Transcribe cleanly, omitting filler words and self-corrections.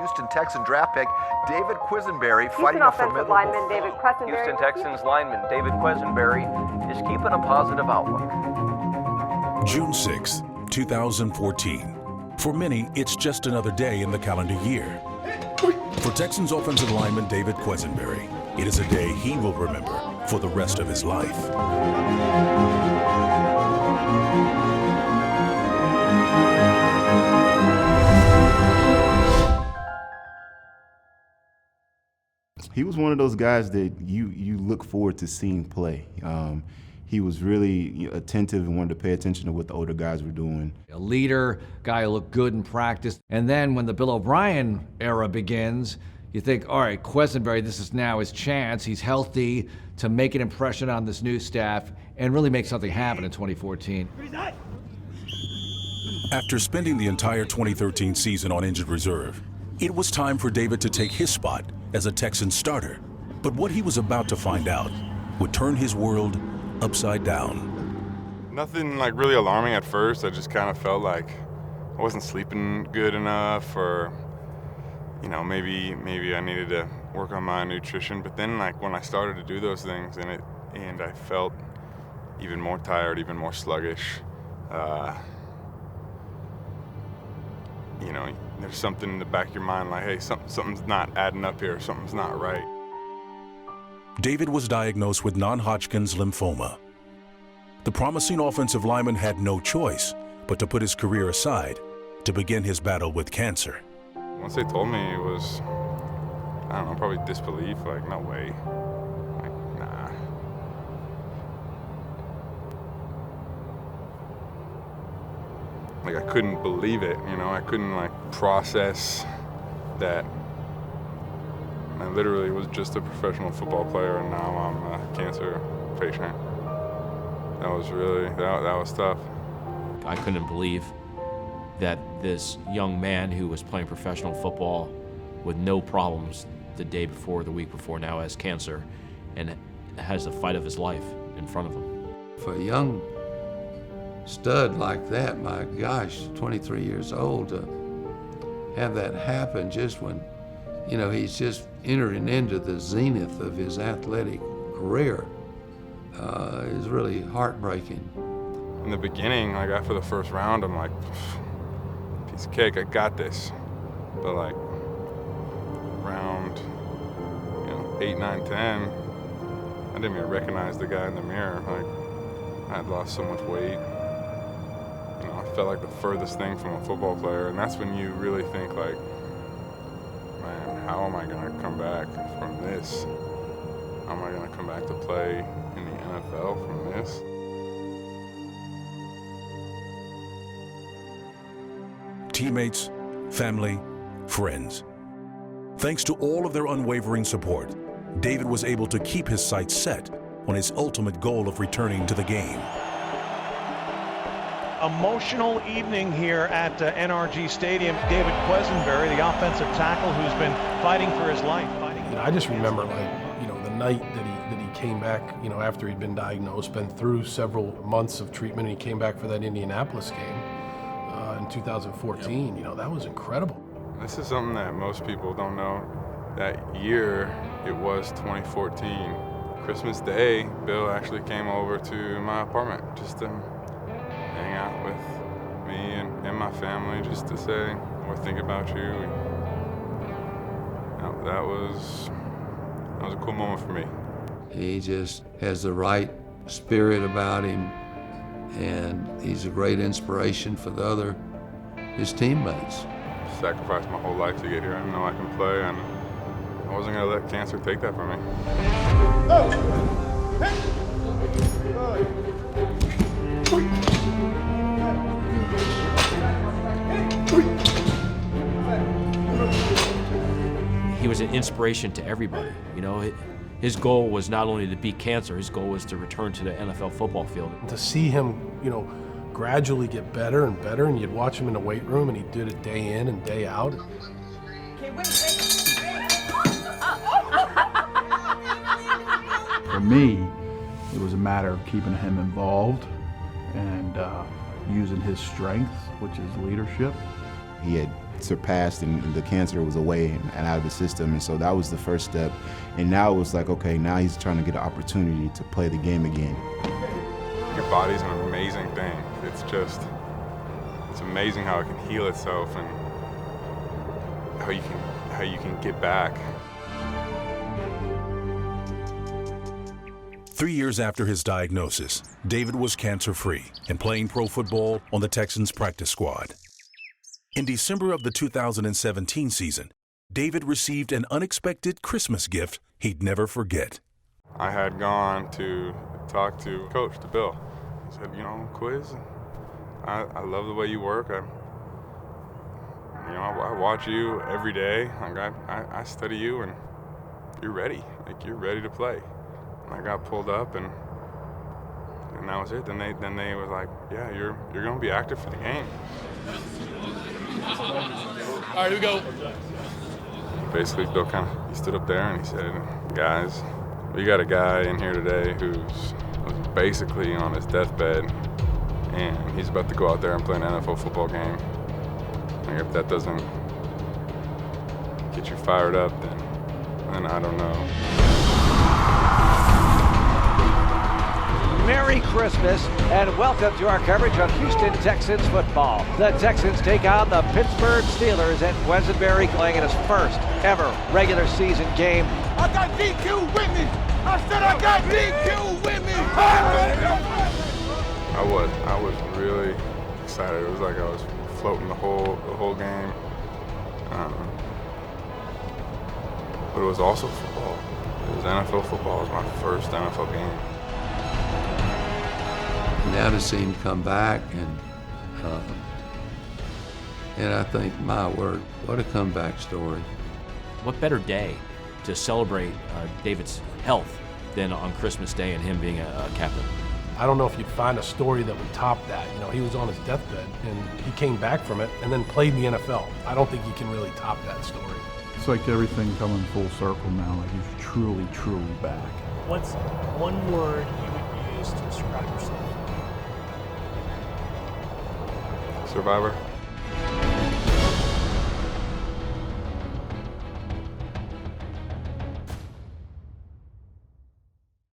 Houston Texan draft pick David Quessenberry fighting a formidable lineman David Quessenberry. Houston Texans lineman David Quessenberry is keeping a positive outlook. June 6, 2014. For many, it's just another day in the calendar year. For Texans offensive lineman David Quessenberry, it is a day he will remember for the rest of his life. He was one of those guys that you look forward to seeing play. He was really attentive and wanted to pay attention to what the older guys were doing. A leader, guy who looked good in practice. And then when the Bill O'Brien era begins, you think, all right, Quessenberry, this is now his chance. He's healthy to make an impression on this new staff and really make something happen in 2014. After spending the entire 2013 season on injured reserve, it was time for David to take his spot as a Texan starter. But what he was about to find out would turn his world upside down. Nothing like really alarming at first. I just kind of felt like I wasn't sleeping good enough, or maybe I needed to work on my nutrition. But then like when I started to do those things and I felt even more tired, even more sluggish. There's something in the back of your mind like, hey, something's not adding up here, something's not right. David was diagnosed with non-Hodgkin's lymphoma. The promising offensive lineman had no choice but to put his career aside to begin his battle with cancer. Once they told me, it was, I don't know, probably disbelief, like, no way. Like, nah. Like, I couldn't believe it, I couldn't, process that I literally was just a professional football player, and now I'm a cancer patient. That was really, that was tough. I couldn't believe that this young man who was playing professional football with no problems the day before, the week before, now has cancer and has the fight of his life in front of him. For a young stud like that, my gosh, 23 years old, to have that happen just when, he's just entering into the zenith of his athletic career is really heartbreaking. In the beginning, after the first round, I'm like, piece of cake, I got this. But round, 8, 9, 10, I didn't even recognize the guy in the mirror. I had lost so much weight. I felt like the furthest thing from a football player, and that's when you really think man, how am I gonna come back from this? How am I gonna come back to play in the NFL from this? Teammates, family, friends. Thanks to all of their unwavering support, David was able to keep his sights set on his ultimate goal of returning to the game. Emotional evening here at NRG Stadium. David Quessenberry, the offensive tackle who's been fighting for his life. I just remember the night that he came back, after he'd been diagnosed, been through several months of treatment, and he came back for that Indianapolis game in 2014. That was incredible. This is something that most people don't know. That year, it was 2014. Christmas Day, Bill actually came over to my apartment just to hang out with me and my family, just to say, or think about you. That was a cool moment for me. He just has the right spirit about him, and he's a great inspiration for his teammates. Sacrificed my whole life to get here. I know I can play, and I wasn't gonna let cancer take that from me. He was an inspiration to everybody. His goal was not only to beat cancer, his goal was to return to the NFL football field. To see him, gradually get better and better, and you'd watch him in the weight room, and he did it day in and day out. For me, it was a matter of keeping him involved and using his strength, which is leadership. He had surpassed and the cancer was away and out of the system. And so that was the first step. And now it was like, okay, now he's trying to get an opportunity to play the game again. Your body's an amazing thing. It's amazing how it can heal itself and how you can get back. 3 years after his diagnosis, David was cancer-free and playing pro football on the Texans practice squad. In December of the 2017 season, David received an unexpected Christmas gift he'd never forget. I had gone to talk to Coach, to Bill. He said, you know, Quiz, I love the way you work. I watch you every day. Like I study you, and you're ready. Like you're ready to play. And I got pulled up, and that was it. Then they was like, yeah, you're gonna be active for the game. All right, here we go. Basically, Bill he stood up there and he said, guys, we got a guy in here today who's basically on his deathbed, and he's about to go out there and play an NFL football game. And if that doesn't get you fired up, then I don't know. Merry Christmas and welcome to our coverage of Houston Texans football. The Texans take on the Pittsburgh Steelers at Quessenberry, playing in his first ever regular season game. I got DQ with me. I said I got DQ with me. I was really excited. It was like I was floating the whole game. But it was also football. It was NFL football. It was my first NFL game. Now to see him come back, and I think, my word, what a comeback story. What better day to celebrate David's health than on Christmas Day and him being a captain? I don't know if you'd find a story that would top that. You know, he was on his deathbed and he came back from it and then played in the NFL. I don't think you can really top that story. It's like everything coming full circle now. Like he's truly, truly back. What's one word you would use to describe yourself? Survivor.